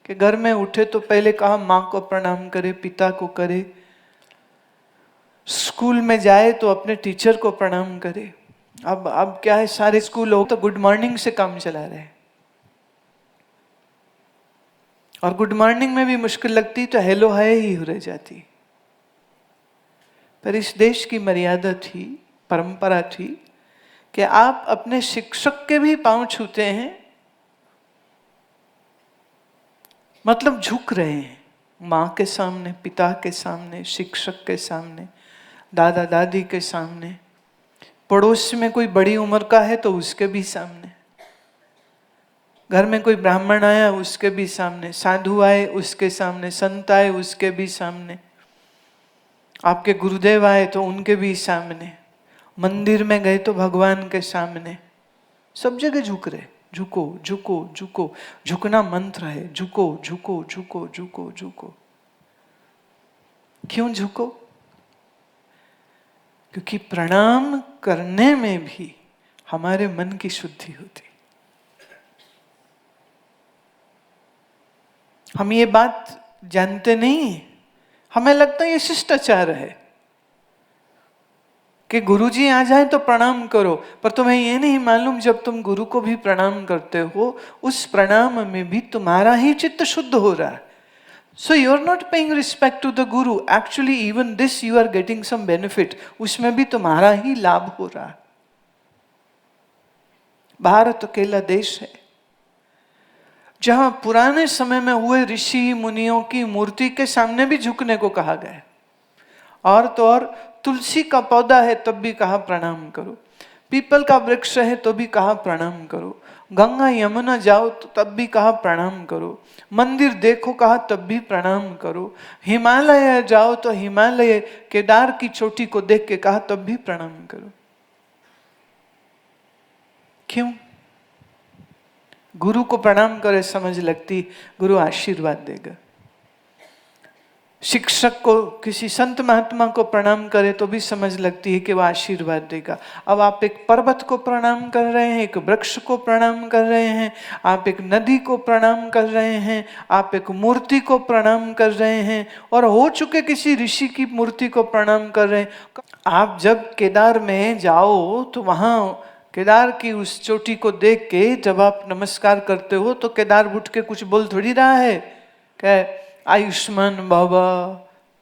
कि घर में उठे तो पहले कहा माँ को प्रणाम करे, पिता को करे, स्कूल में जाए तो अपने टीचर को प्रणाम करे। अब क्या है, सारे स्कूल हो तो गुड मॉर्निंग से काम चला रहे हैं, और गुड मॉर्निंग में भी मुश्किल लगती तो हेलो हाय ही हो रह जाती। पर इस देश की मर्यादा थी, परंपरा थी कि आप अपने शिक्षक के भी पांव छूते हैं, मतलब झुक रहे हैं माँ के सामने, पिता के सामने, शिक्षक के सामने, दादा दादी के सामने, पड़ोस में कोई बड़ी उम्र का है तो उसके भी सामने, घर में कोई ब्राह्मण आया उसके भी सामने, साधु आए उसके सामने, संत आए उसके भी सामने, आपके गुरुदेव आए तो उनके भी सामने, मंदिर में गए तो भगवान के सामने, सब जगह झुक रहे। झुको झुको झुको, झुकना मंत्र है। झुको झुको झुको झुको झुको। क्यों झुको? क्योंकि प्रणाम करने में भी हमारे मन की शुद्धि होती। हम ये बात जानते नहीं, हमें लगता है ये शिष्टाचार है कि गुरुजी आ जाए तो प्रणाम करो, पर तुम्हें ये नहीं मालूम जब तुम गुरु को भी प्रणाम करते हो, उस प्रणाम में भी तुम्हारा ही चित्त शुद्ध हो रहा है। So you are not paying respect to the guru. Actually, even this you are getting some benefit. उसमें भी तुम्हारा ही लाभ हो रहा है। भारत अकेला देश है जहां पुराने समय में हुए ऋषि मुनियों की मूर्ति के सामने भी झुकने को कहा गया, और तो और तुलसी का पौधा है तब भी कहा प्रणाम करो, पीपल का वृक्ष है तो भी कहा प्रणाम करो, गंगा यमुना जाओ तो तब भी कहा प्रणाम करो, मंदिर देखो कहा तब भी प्रणाम करो, हिमालय जाओ तो हिमालय केदार की चोटी को देख के कहा तब भी प्रणाम करो। क्यों? गुरु को प्रणाम करे समझ लगती गुरु आशीर्वाद देगा, शिक्षक को, किसी संत महात्मा को प्रणाम करे तो भी समझ लगती है कि वह आशीर्वाद देगा। अब आप एक पर्वत को प्रणाम कर रहे हैं, एक वृक्ष को प्रणाम कर रहे हैं, आप एक नदी को प्रणाम कर रहे हैं, आप एक मूर्ति को प्रणाम कर रहे हैं, और हो चुके किसी ऋषि की मूर्ति को प्रणाम कर रहे हैं। आप जब केदार में जाओ तो वहां केदार की उस चोटी को देख के जब आप नमस्कार करते हो तो केदार उठ के कुछ बोल थोड़ी रहा है, क्या आयुष्मान बाबा,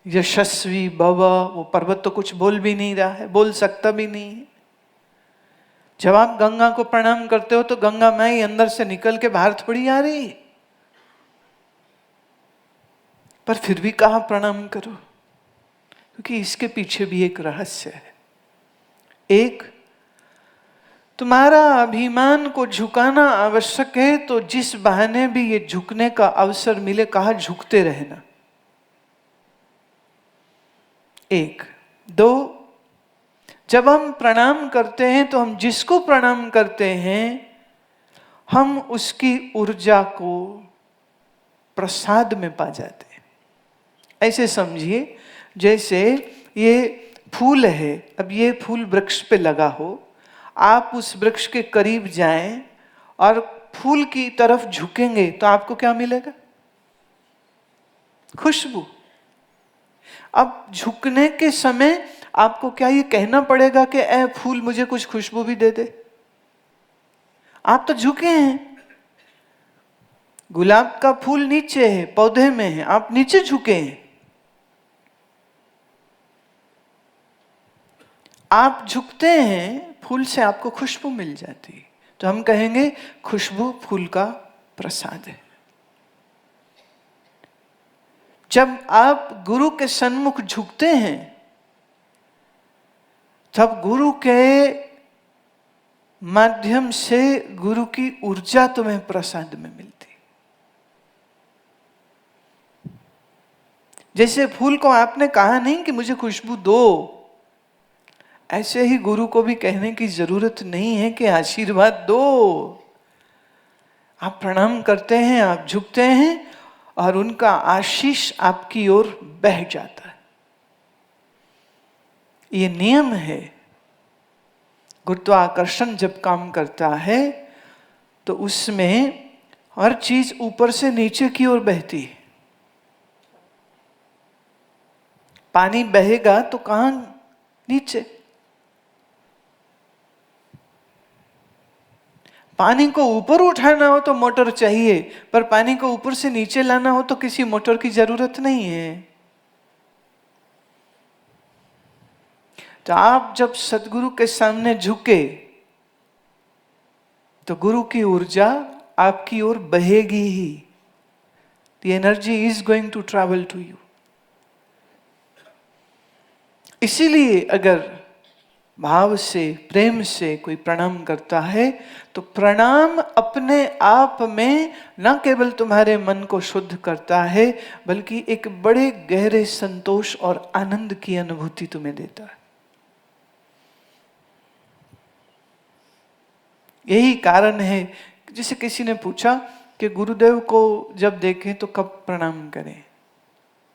यशस्वी बाबा, वो पर्वत तो कुछ बोल भी नहीं रहा है, बोल सकता भी नहीं है। जब आप गंगा को प्रणाम करते हो तो गंगा माई अंदर से निकल के बाहर थोड़ी आ रही, पर फिर भी कहा प्रणाम करो, क्योंकि इसके पीछे भी एक रहस्य है। एक, तुम्हारा अभिमान को झुकाना आवश्यक है, तो जिस बहाने भी ये झुकने का अवसर मिले कहा झुकते रहना। एक। दो, जब हम प्रणाम करते हैं तो हम जिसको प्रणाम करते हैं हम उसकी ऊर्जा को प्रसाद में पा जाते हैं। ऐसे समझिए जैसे ये फूल है, अब ये फूल वृक्ष पे लगा हो, आप उस वृक्ष के करीब जाएं और फूल की तरफ झुकेंगे तो आपको क्या मिलेगा? खुशबू। अब झुकने के समय आपको क्या ये कहना पड़ेगा कि ए फूल मुझे कुछ खुशबू भी दे दे? आप तो झुके हैं, गुलाब का फूल नीचे है, पौधे में है, आप नीचे झुके हैं। आप झुकते हैं, फूल से आपको खुशबू मिल जाती है, तो हम कहेंगे खुशबू फूल का प्रसाद है। जब आप गुरु के सन्मुख झुकते हैं तब गुरु के माध्यम से गुरु की ऊर्जा तुम्हें प्रसाद में मिलती। जैसे फूल को आपने कहा नहीं कि मुझे खुशबू दो, ऐसे ही गुरु को भी कहने की जरूरत नहीं है कि आशीर्वाद दो। आप प्रणाम करते हैं, आप झुकते हैं और उनका आशीष आपकी ओर बह जाता है। ये नियम है। गुरुत्वाकर्षण जब काम करता है तो उसमें हर चीज ऊपर से नीचे की ओर बहती है। पानी बहेगा तो कहां? नीचे। पानी को ऊपर उठाना हो तो मोटर चाहिए, पर पानी को ऊपर से नीचे लाना हो तो किसी मोटर की जरूरत नहीं है। तो आप जब सदगुरु के सामने झुके तो गुरु की ऊर्जा आपकी ओर बहेगी ही। The energy is going to travel to you. इसीलिए अगर भाव से, प्रेम से कोई प्रणाम करता है तो प्रणाम अपने आप में न केवल तुम्हारे मन को शुद्ध करता है, बल्कि एक बड़े गहरे संतोष और आनंद की अनुभूति तुम्हें देता है। यही कारण है, जैसे किसी ने पूछा कि गुरुदेव को जब देखें तो कब प्रणाम करें,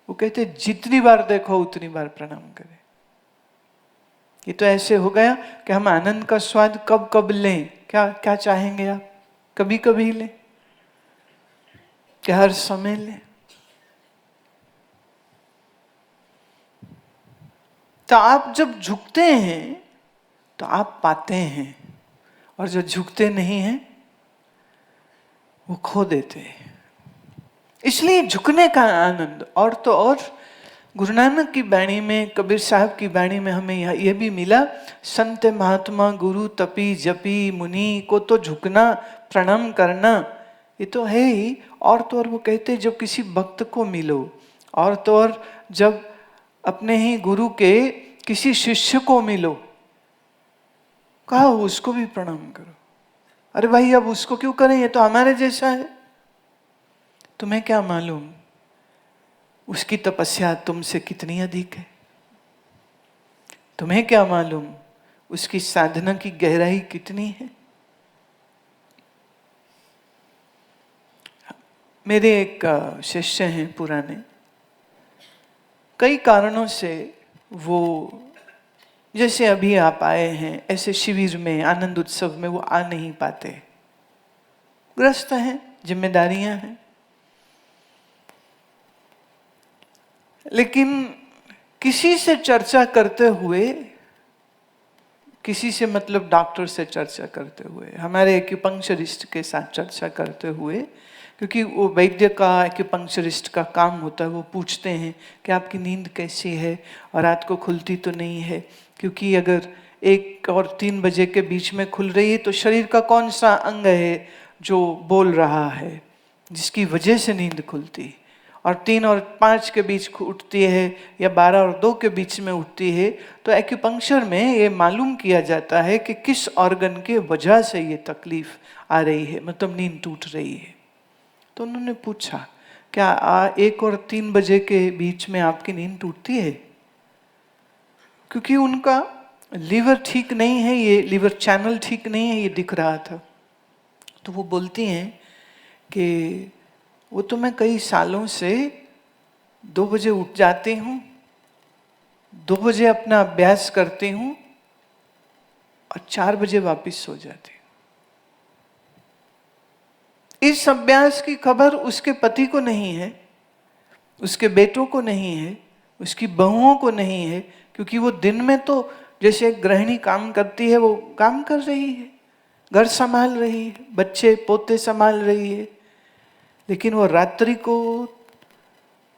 वो कहते जितनी बार देखो उतनी बार प्रणाम करें। ये तो ऐसे हो गया कि हम आनंद का स्वाद कब कब लें। क्या क्या चाहेंगे आप? कभी कभी लें कि हर समय लें? तो आप जब झुकते हैं तो आप पाते हैं, और जो झुकते नहीं हैं वो खो देते हैं। इसलिए झुकने का आनंद। और तो और गुरु नानक की वाणी में, कबीर साहब की वाणी में हमें यह भी मिला, संत महात्मा गुरु तपी जपी मुनि को तो झुकना, प्रणाम करना ये तो है ही। और तो और वो कहते जब किसी भक्त को मिलो, और तो और जब अपने ही गुरु के किसी शिष्य को मिलो, कहा उसको भी प्रणाम करो। अरे भाई अब उसको क्यों करें, ये तो हमारे जैसा है। तुम्हें क्या मालूम उसकी तपस्या तुमसे कितनी अधिक है? तुम्हें क्या मालूम उसकी साधना की गहराई कितनी है? मेरे एक शिष्य हैं पुराने, कई कारणों से वो, जैसे अभी आप आए हैं ऐसे शिविर में, आनंद उत्सव में वो आ नहीं पाते, ग्रस्त हैं, जिम्मेदारियां हैं। लेकिन किसी से चर्चा करते हुए, किसी से मतलब डॉक्टर से चर्चा करते हुए, हमारे एक्यूपंक्चरिस्ट के साथ चर्चा करते हुए, क्योंकि वो वैद्य का, एक्यूपंक्चरिस्ट का काम होता है, वो पूछते हैं कि आपकी नींद कैसी है और रात को खुलती तो नहीं है, क्योंकि अगर 1 और 3 बजे के बीच में खुल रही है तो शरीर का कौन सा अंग है जो बोल रहा है, जिसकी वजह से नींद खुलती है। और 3 और 5 के बीच उठती है या 12 और 2 के बीच में उठती है, तो एक्यूपंक्चर में ये मालूम किया जाता है कि किस ऑर्गन के वजह से ये तकलीफ आ रही है, मतलब नींद टूट रही है। तो उन्होंने पूछा क्या 1 और 3 बजे के बीच में आपकी नींद टूटती है? क्योंकि उनका लीवर ठीक नहीं है, ये लीवर चैनल ठीक नहीं है, ये दिख रहा था। तो वो बोलती हैं कि वो तो मैं कई सालों से 2 बजे उठ जाती हूँ, 2 बजे अपना अभ्यास करती हूँ और 4 बजे वापस सो जाती हूँ। इस अभ्यास की खबर उसके पति को नहीं है, उसके बेटों को नहीं है, उसकी बहुओं को नहीं है, क्योंकि वो दिन में तो जैसे एक गृहिणी काम करती है वो काम कर रही है, घर संभाल रही है, बच्चे पोते संभाल रही है। लेकिन वो रात्रि को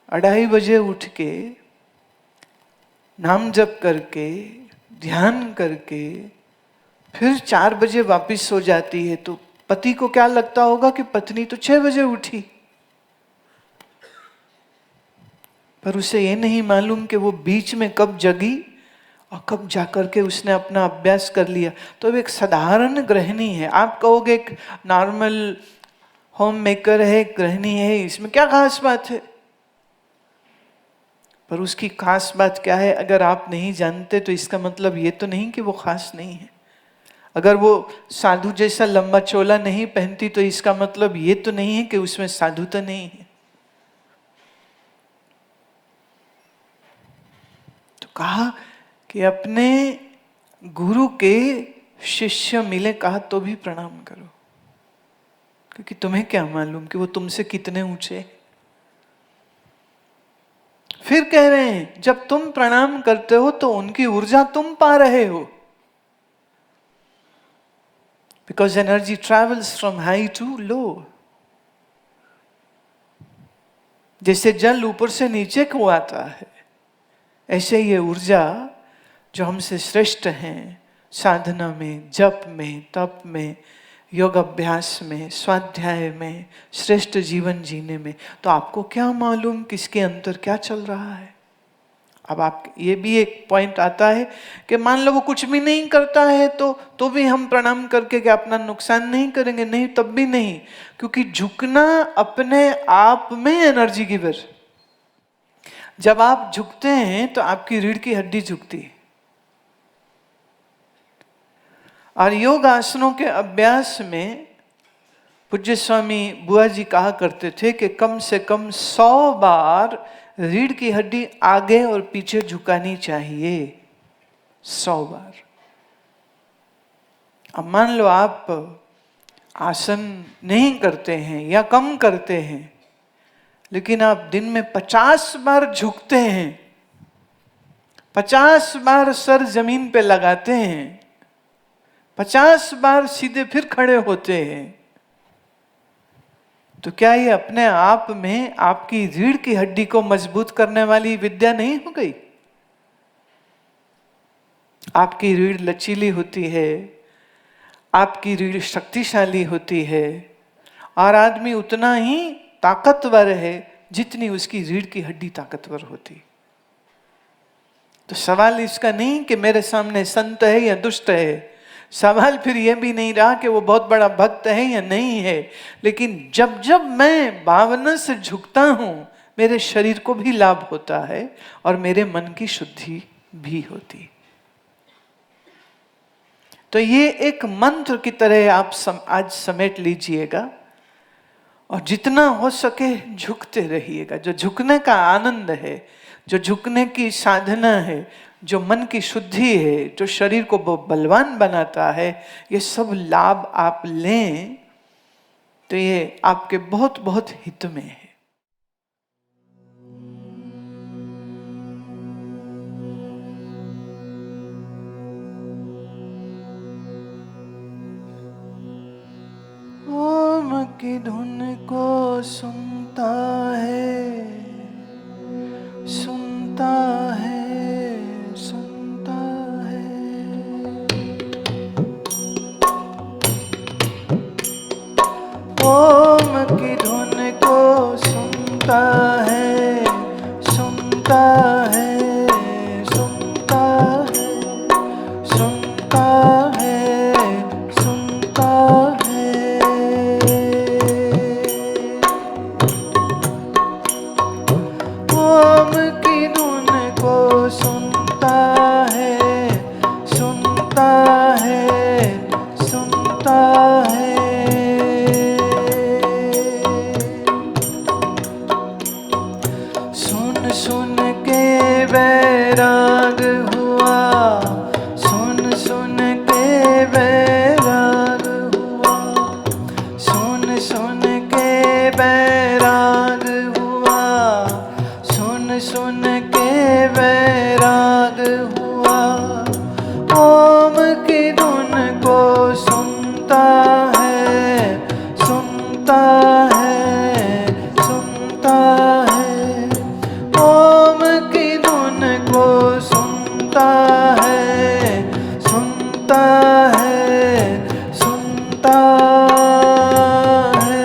2:30 बजे उठ के नाम जप करके, ध्यान करके फिर 4 बजे वापस सो जाती है। तो पति को क्या लगता होगा कि पत्नी तो 6 बजे उठी, पर उसे ये नहीं मालूम कि वो बीच में कब जगी और कब जाकर के उसने अपना अभ्यास कर लिया। तो एक साधारण गृहिणी है, आप कहोगे एक नॉर्मल होम मेकर है, गृहिणी है, इसमें क्या खास बात है? पर उसकी खास बात क्या है अगर आप नहीं जानते, तो इसका मतलब ये तो नहीं कि वो खास नहीं है। अगर वो साधु जैसा लंबा चोला नहीं पहनती तो इसका मतलब ये तो नहीं है कि उसमें साधुता नहीं है। तो कहा कि अपने गुरु के शिष्य मिले, कहा तो भी प्रणाम करो। क्योंकि तुम्हें क्या मालूम कि वो तुमसे कितने ऊंचे। फिर कह रहे हैं जब तुम प्रणाम करते हो तो उनकी ऊर्जा तुम पा रहे हो, because energy travels from high to low. जैसे जल ऊपर से नीचे को आता है, ऐसे ये ऊर्जा जो हमसे श्रेष्ठ हैं, साधना में, जप में, तप में, योग अभ्यास में, स्वाध्याय में, श्रेष्ठ जीवन जीने में, तो आपको क्या मालूम किसके अंदर क्या चल रहा है। अब आप ये भी एक पॉइंट आता है कि मान लो वो कुछ भी नहीं करता है तो भी हम प्रणाम करके क्या अपना नुकसान नहीं करेंगे? नहीं, तब भी नहीं, क्योंकि झुकना अपने आप में एनर्जी गिवर। जब आप झुकते हैं तो आपकी रीढ़ की हड्डी झुकती है। और योग आसनों के अभ्यास में पूज्य स्वामी बुआ जी कहा करते थे कि कम से कम 100 बार रीढ़ की हड्डी आगे और पीछे झुकानी चाहिए, 100 बार। अब मान लो आप आसन नहीं करते हैं या कम करते हैं, लेकिन आप दिन में 50 बार झुकते हैं, 50 बार सर जमीन पे लगाते हैं, 50 बार सीधे फिर खड़े होते हैं, तो क्या ये अपने आप में आपकी रीढ़ की हड्डी को मजबूत करने वाली विद्या नहीं हो गई? आपकी रीढ़ लचीली होती है, आपकी रीढ़ शक्तिशाली होती है, और आदमी उतना ही ताकतवर है जितनी उसकी रीढ़ की हड्डी ताकतवर होती। तो सवाल इसका नहीं कि मेरे सामने संत है या दुष्ट है, सवाल फिर यह भी नहीं रहा कि वो बहुत बड़ा भक्त है या नहीं है, लेकिन जब जब मैं भावना से झुकता हूं मेरे शरीर को भी लाभ होता है और मेरे मन की शुद्धि भी होती। तो ये एक मंत्र की तरह आप आज समेट लीजिएगा और जितना हो सके झुकते रहिएगा। जो झुकने का आनंद है, जो झुकने की साधना है, जो मन की शुद्धि है, जो शरीर को बलवान बनाता है, ये सब लाभ आप लें तो ये आपके बहुत बहुत हित में है। ओम की धुन को सुनता है, सुनता है, सुनता है। ओम की धुन को सुनता है, सुनता है, सुनता है, सुनता है, सुनता है। ओम की धुन को सुनता है, सुनता है, सुनता है। सुन सुन के वैराग हुआ, सुन सुन के वैराग हुआ, सुन सुन के वैराग हुआ, सुन सुन के वैराग हुआ। ओम की धुन को सुनता है, सुनता है, सुनता है। ओम की धुन को सुनता है, सुनता है, सुनता है।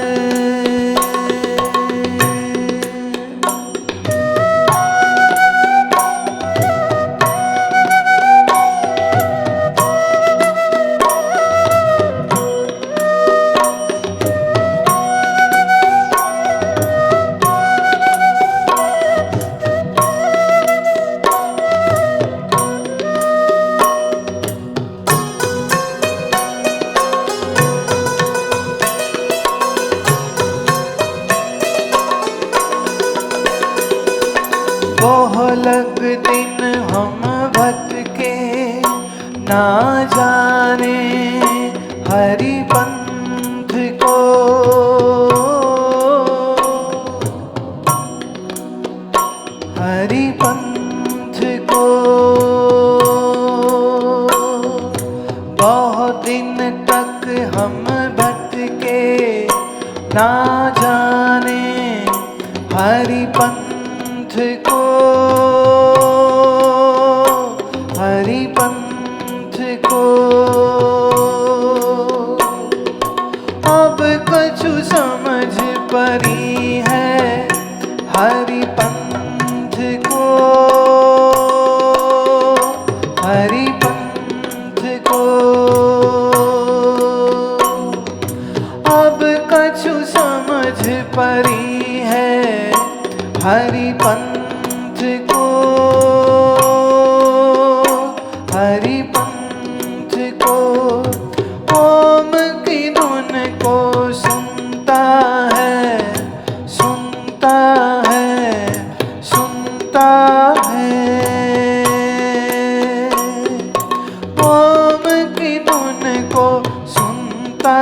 बहुलग दिन हम भटके ना जाने हरि पंथ को, ना जाने हरि पंथ को, हरि पंथ को। अब कछु समझ परी है हरि पंथ को, हरि पंथ को। अब कछु समझ परी है हरि पंथ को, हरि पंथ को। ओम की धुन को सुनता है, सुनता है, सुनता है। ओम की धुन को सुनता